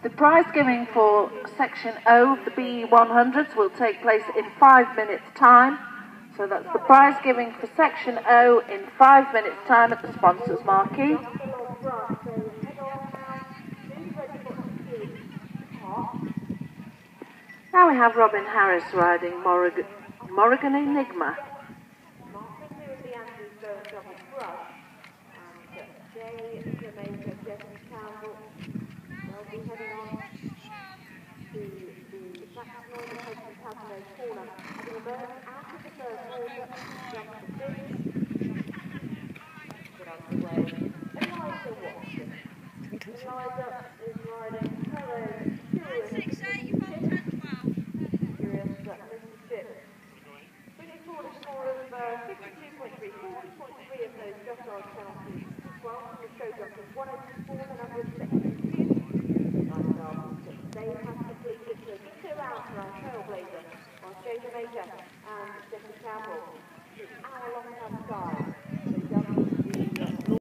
The prize giving for Section O of the BE100s will take place in 5 minutes' time. So that's the prize giving for Section O in 5 minutes' time at the sponsors marquee. Now we have Robin Harris riding Morrigan Enigma. Trailblazer, while Jada Major and Jesse Campbell